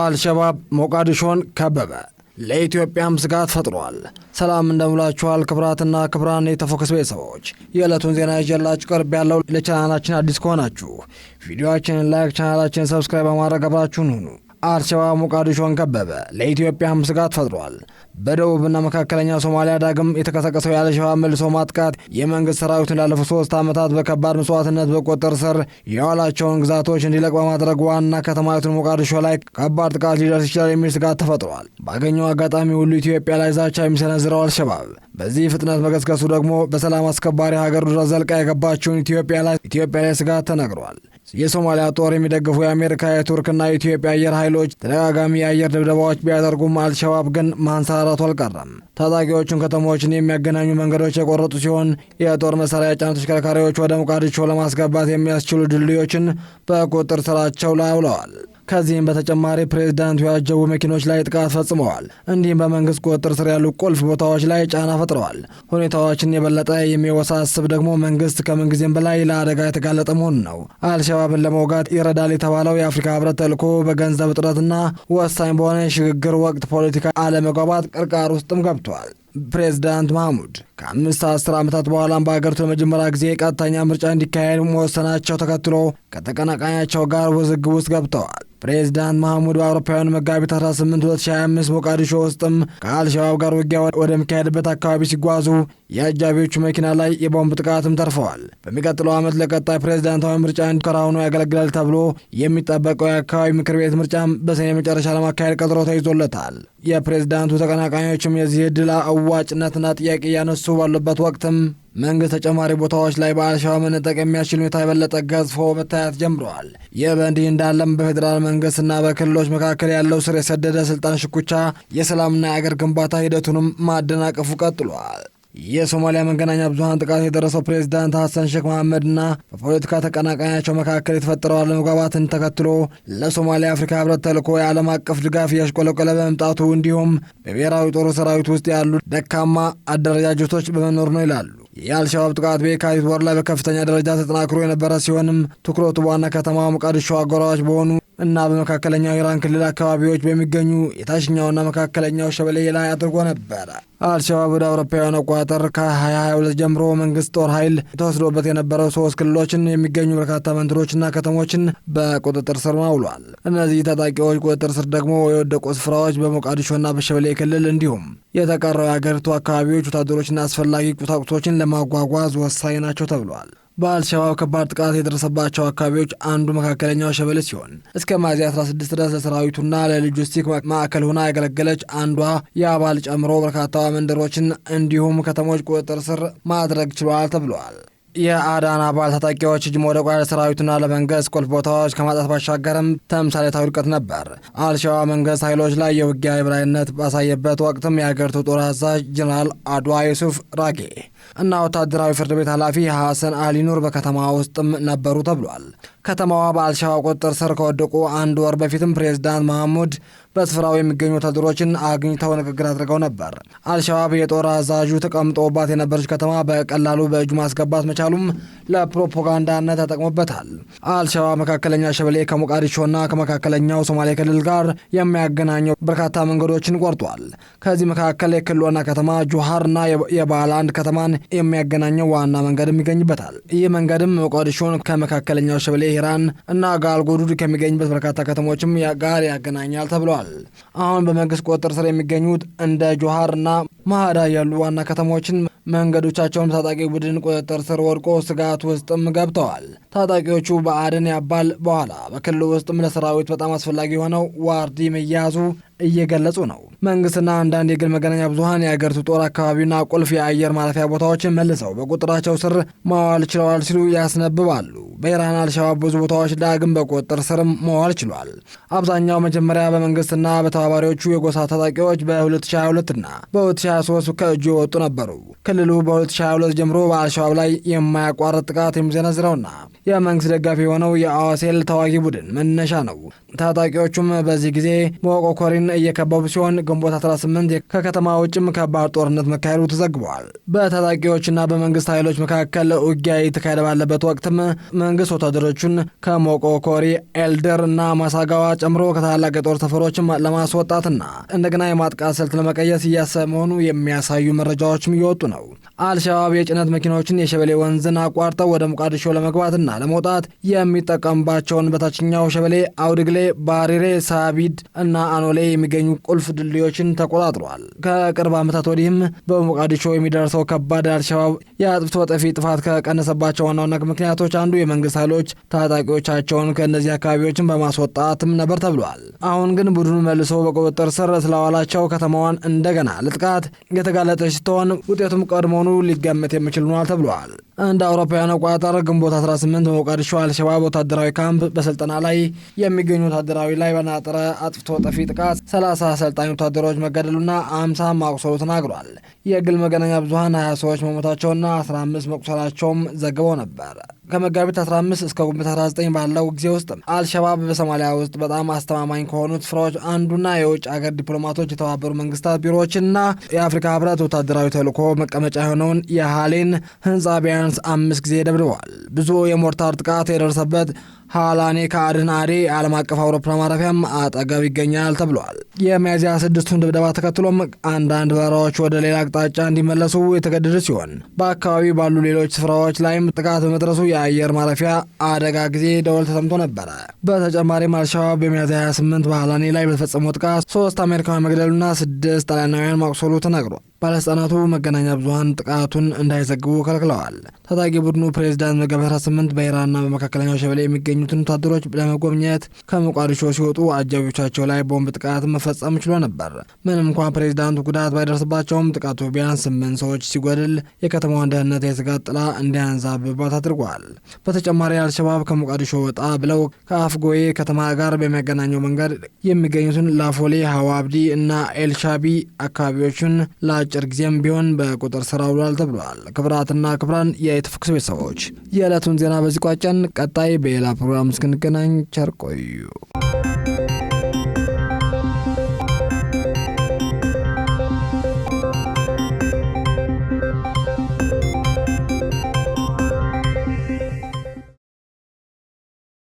አልሸባብ ሞቃዲሾን ከበበ፣ ለኢትዮጵያም ስጋት ፈጥሯል። ሰላም እንደምላችኋል ክብራትና ክብራን የተፎከስ ቤተሰቦች፣ የዕለቱን ዜና ይዤላችሁ ቀርብ ያለው። ለቻናላችን አዲስ ከሆናችሁ ቪዲዮአችንን ላይክ፣ ቻናላችንን ሰብስክራይብ በማድረግ አብራችሁን ሁኑ። አልሸባብ ሞቃዲሾን ከበበ፣ ለኢትዮጵያም ስጋት ፈጥሯል። በደቡብና መካከለኛ ሶማሊያ ዳግም የተቀሰቀሰው የአልሸባብ መልሶ ማጥቃት የመንግስት ሰራዊትን ላለፉት 3 ዓመታት በከባድ መስዋዕትነት በቁጥጥር ስር የዋላቸውን ግዛቶች እንዲለቅ በማድረግ ዋና ከተማይቱን ሞቃዲሾ ላይ ከባድ ጥቃት ሊደርስ ይችላል የሚል ስጋት ተፈጥሯል። ባገኘው አጋጣሚ ሁሉ ኢትዮጵያ ላይ ዛቻ የሚሰነዝረው አልሸባብ በዚህ ፍጥነት መገስገሱ ደግሞ በሰላም አስከባሪ ሀገር ድረስ ዘልቃ የገባችውን ኢትዮጵያ ላይ ስጋት ተነግሯል። የሶማሊያ ጦር የሚደግፉ የአሜሪካ የቱርክና የኢትዮጵያ አየር ኃይሎች ተደጋጋሚ የአየር ድብደባዎች ቢያደርጉም አልሸባብ ግን ማንሰራራቱ አልቀረም። ታጣቂዎቹን ከተሞችን የሚያገናኙ መንገዶች የቆረጡ ሲሆን የጦር መሳሪያ የጫኑ ተሽከርካሪዎች ወደ ሞቃዲሾ ለማስገባት የሚያስችሉ ድልድዮችን በቁጥጥር ስራቸው ላይ አውለዋል። ከዚህም በተጨማሪ ፕሬዝዳንቱ ያጀቡ መኪኖች ላይ ጥቃት ፈጽመዋል። እንዲሁም በመንግስት ቁጥጥር ስር ያሉ ቁልፍ ቦታዎች ላይ ጫና ፈጥረዋል። ሁኔታዎችን የበለጠ የሚወሳስብ ደግሞ መንግስት ከምንጊዜም በላይ ለአደጋ የተጋለጠ መሆኑ ነው። አልሸባብን ለመውጋት ይረዳል የተባለው የአፍሪካ ህብረት ተልዕኮ በገንዘብ እጥረትና ወሳኝ በሆነ የሽግግር ወቅት ፖለቲካ አለመግባባት ቅርቃር ውስጥም ገብቷል። ፕሬዝዳንት መሐሙድ ከ5-10 ዓመታት በኋላም በአገሪቱ ለመጀመሪያ ጊዜ ቀጥተኛ ምርጫ እንዲካሄድ መወሰናቸው ተከትሎ ከተቀናቃኛቸው ጋር ውዝግብ ውስጥ ገብተዋል። ፕሬዝዳንት መሐሙድ በአውሮፓውያኑ መጋቢት 18 2025 ሞቃዲሾ ውስጥም ከአልሸባብ ጋር ውጊያ ወደሚካሄድበት አካባቢ ሲጓዙ የአጃቢዎቹ መኪና ላይ የቦምብ ጥቃትም ተርፈዋል። በሚቀጥለው ዓመት ለቀጣይ ፕሬዝዳንታዊ ምርጫ ሙከራ ሆኖ ያገለግላል ተብሎ የሚጠበቀው የአካባቢ ምክር ቤት ምርጫም በሰኔ መጨረሻ ለማካሄድ ቀጠሮ ተይዞለታል። የፕሬዝዳንቱ ተቀናቃኞችም የዚህ ዕድል አዋጭነትና ጥያቄ እያነሱ ባሉበት ወቅትም መንግስት ተጨማሪ ቦታዎች ላይ በአልሸባብ መነጠቅ የሚያስችል ሁኔታ የበለጠ ገዝፎ መታየት ጀምረዋል። ይህ በእንዲህ እንዳለም በፌዴራል መንግስትና በክልሎች መካከል ያለው ስር የሰደደ ስልጣን ሽኩቻ የሰላምና የአገር ግንባታ ሂደቱንም ማደናቀፉ ቀጥሏል። የሶማሊያ መገናኛ ብዙሃን ጥቃት የደረሰው ፕሬዝዳንት ሐሰን ሼክ መሐመድና በፖለቲካ ተቀናቃኛቸው መካከል የተፈጠረው አለመግባባትን ተከትሎ ለሶማሊያ አፍሪካ ህብረት ተልዕኮ የዓለም አቀፍ ድጋፍ እያሽቆለቆለ በመምጣቱ እንዲሁም በብሔራዊ ጦር ሰራዊት ውስጥ ያሉ ደካማ አደረጃጀቶች በመኖር ነው ይላሉ። የአልሸባብ ጥቃት በየካቲት ወር ላይ በከፍተኛ ደረጃ ተጠናክሮ የነበረ ሲሆንም ትኩረቱ በዋና ከተማ ሞቃዲሾ አጎራባች በሆኑ እና በመካከለኛው ኢራን ክልል አካባቢዎች በሚገኙ የታችኛውና መካከለኛው ሸበሌ ላይ አድርጎ ነበረ። አልሸባብ ወደ አውሮፓውያኑ አቆጣጠር ከ2022 ጀምሮ መንግስት ጦር ኃይል ተወስዶበት የነበረው 3 ክልሎችን የሚገኙ በርካታ መንደሮችና ከተሞችን በቁጥጥር ስር አውሏል። እነዚህ ታጣቂዎች ቁጥጥር ስር ደግሞ የወደቁ ስፍራዎች በሞቃዲሾና በሸበሌ ክልል እንዲሁም የተቀረው የአገሪቱ አካባቢዎች ወታደሮችና አስፈላጊ ቁሳቁሶችን ለማጓጓዝ ወሳኝ ናቸው ተብሏል። በአልሸባብ ከባድ ጥቃት የደረሰባቸው አካባቢዎች አንዱ መካከለኛው ሸበሌ ሲሆን እስከ ሚያዝያ 16 ድረስ ለሰራዊቱና ለሎጂስቲክ ማዕከል ሆና ያገለገለች አንዷ የአባል ጨምሮ በርካታ መንደሮችን እንዲሁም ከተሞች ቁጥጥር ስር ማድረግ ችሏል ተብሏል። የአዳን አባል ታጣቂዎች እጅ መውደቋ ለሰራዊቱና ለመንግስት ቁልፍ ቦታዎች ከማጣት ባሻገርም ተምሳሌታዊ ውድቀት ነበር። አልሸባብ መንግስት ኃይሎች ላይ የውጊያ የበላይነት ባሳየበት ወቅትም የአገሪቱ ጦር አዛዥ ጀነራል አድዋ ዩሱፍ ራጌ እና ወታደራዊ ፍርድ ቤት ኃላፊ ሐሰን አሊ ኑር በከተማ ውስጥም ነበሩ ተብሏል። ከተማዋ በአልሸባብ ቁጥጥር ስር ከወደቁ 1 ወር በፊትም ፕሬዝዳንት መሐሙድ በስፍራው የሚገኙ ወታደሮችን አግኝተው ንግግር አድርገው ነበር። አልሸባብ የጦር አዛዡ ተቀምጦባት የነበረች ከተማ በቀላሉ በእጁ ማስገባት መቻሉም ለፕሮፓጋንዳነት ተጠቅሞበታል። አልሸባብ መካከለኛ ሸበሌ ከሞቃዲሾና ከመካከለኛው ሶማሌ ክልል ጋር የሚያገናኘው በርካታ መንገዶችን ቆርጧል። ከዚህ መካከል የክልል ዋና ከተማ ጁሃርና የባላንድ ከተማን የሚያገናኘው ዋና መንገድም ይገኝበታል። ይህ መንገድም ሞቃዲሾን ከመካከለኛው ሸበሌ ኢራን እና ጋልጎዱድ ከሚገኝበት በርካታ ከተሞችም ጋር ያገናኛል ተብሏል። አሁን በመንግስት ቁጥጥር ስር የሚገኙት እንደ ጆሃርና ማሃዳ ያሉ ዋና ከተሞችን መንገዶቻቸውን ታጣቂ ቡድን ቁጥጥር ስር ወድቆ ስጋት ውስጥም ገብተዋል። ታጣቂዎቹ በአደን ያባል በኋላ በክልሉ ውስጥም ለሰራዊት በጣም አስፈላጊ የሆነው ዋርዲ መያዙ እየገለጹ ነው። መንግስትና አንዳንድ የግል መገናኛ ብዙሃን የአገሪቱ ጦር አካባቢና ቁልፍ የአየር ማረፊያ ቦታዎችን መልሰው በቁጥራቸው ስር ማዋል ችለዋል ሲሉ ያስነብባሉ። በኢራን አልሸባብ ብዙ ቦታዎች ዳግም በቁጥጥር ስር መዋል ችሏል። አብዛኛው መጀመሪያ በመንግስትና በተባባሪዎቹ የጎሳ ታጣቂዎች በ2022 እና በ2023 ከእጁ የወጡ ነበሩ። ክልሉ በ2022 ጀምሮ በአልሸባብ ላይ የማያቋርጥ ጥቃት የሚዘነዝረውና የመንግስት ደጋፊ የሆነው የአዋሴል ተዋጊ ቡድን መነሻ ነው። ታጣቂዎቹም በዚህ ጊዜ ሞቆኮሪን እየከበቡ ሲሆን ግንቦት 18 ከከተማ ውጭም ከባድ ጦርነት መካሄዱ ተዘግቧል። በታጣቂዎችና በመንግስት ኃይሎች መካከል ውጊያ የተካሄደ ባለበት ወቅትም መንግስት ወታደሮቹን ከሞቆኮሪ፣ ኤልደር እና ማሳጋዋ ጨምሮ ከታላቅ የጦር ሰፈሮችም ለማስወጣትና እንደገና የማጥቃት ስልት ለመቀየስ እያሰበ መሆኑ የሚያሳዩ መረጃዎችም እየወጡ ነው። አልሸባብ የጭነት መኪናዎችን የሸበሌ ወንዝን አቋርጠው ወደ ሞቃዲሾ ለመግባትና ለመውጣት የሚጠቀምባቸውን በታችኛው ሸበሌ፣ አውድግሌ፣ ባሪሬ፣ ሳቢድ እና አኖሌ የሚገኙ ቁልፍ ድልድዮችን ተቆጣጥሯል። ከቅርብ ዓመታት ወዲህም በሞቃዲሾ የሚደርሰው ከባድ አልሸባብ የአጥፍቶ ጠፊ ጥፋት ከቀነሰባቸው ዋና ዋና ምክንያቶች አንዱ የመንግስት ኃይሎች ታጣቂዎቻቸውን ከእነዚህ አካባቢዎችን በማስወጣትም ነበር ተብሏል። አሁን ግን ቡድኑ መልሶ በቁጥጥር ስር ስለዋላቸው ከተማዋን እንደገና ለጥቃት የተጋለጠች ስትሆን ውጤቱም ቀድሞውኑ ሊገመት የሚችል ሆኗል ተብሏል። እንደ አውሮፓውያን አቆጣጠር ግንቦት 18 በሞቃዲሾ አልሸባብ ወታደራዊ ካምፕ በስልጠና ላይ የሚገኙ ወታደራዊ ላይ በናጠረ አጥፍቶ ጠፊ ጥቃት 30 አሰልጣኝ ወታደሮች መገደሉና 50 ማቁሰሉ ተናግሯል። የግል መገናኛ ብዙሃን 20 ሰዎች መሞታቸውና 15 መቁሰላቸውም ዘግበው ነበር። ከመጋቢት 15 እስከ ግንቦት 19 ባለው ጊዜ ውስጥ አልሸባብ በሶማሊያ ውስጥ በጣም አስተማማኝ ከሆኑት ስፍራዎች አንዱና የውጭ አገር ዲፕሎማቶች፣ የተባበሩ መንግስታት ቢሮዎችና የአፍሪካ ህብረት ወታደራዊ ተልዕኮ መቀመጫ የሆነውን የሃሌን ህንፃ ቢያንስ 5 ጊዜ ደብድበዋል። ብዙ የሞርታር ጥቃት የደረሰበት ሃላኔ ከአድን አዴ ዓለም አቀፍ አውሮፕላን ማረፊያም አጠገብ ይገኛል ተብሏል። የሚያዝያ 6ቱን ድብደባ ተከትሎም አንዳንድ በረራዎች ወደ ሌላ አቅጣጫ እንዲመለሱ የተገደደ ሲሆን በአካባቢው ባሉ ሌሎች ስፍራዎች ላይም ጥቃት በመድረሱ የአየር ማረፊያ አደጋ ጊዜ ደወል ተሰምቶ ነበረ። በተጨማሪም አልሸባብ በሚያዝያ 28 በሃላኔ ላይ በተፈጸመው ጥቃት 3 አሜሪካውያን መግደሉና 6 ጣሊያናውያን ማቁሰሉ ተነግሯል። ባለስልጣናቱ መገናኛ ብዙሃን ጥቃቱን እንዳይዘግቡ ከልክለዋል። ታጣቂ ቡድኑ ፕሬዚዳንት መጋቢት 18 በኢራንና በመካከለኛው ሸበሌ የሚገኙትን ወታደሮች ለመጎብኘት ከሞቃዲሾ ሲወጡ አጃቢዎቻቸው ላይ ቦምብ ጥቃት መፈጸም ችሎ ነበር። ምንም እንኳን ፕሬዚዳንቱ ጉዳት ባይደርስባቸውም ጥቃቱ ቢያንስ 8 ሰዎች ሲጎድል የከተማዋን ደህንነት የስጋት ጥላ እንዲያንዛብባት አድርጓል። በተጨማሪ አልሸባብ ከሞቃዲሾ ወጣ ብለው ከአፍጎዬ ከተማ ጋር በሚያገናኘው መንገድ የሚገኙትን ላፎሌ፣ ሀዋብዲ እና ኤልሻቢ አካባቢዎችን አጭር ጊዜም ቢሆን በቁጥር ስር አውሏል ተብሏል። ክብራትና ክብራን የኢትዮፎክስ ቤተሰቦች የዕለቱን ዜና በዚህ ቋጨን። ቀጣይ በሌላ ፕሮግራም እስክንገናኝ ቸር ቆዩ።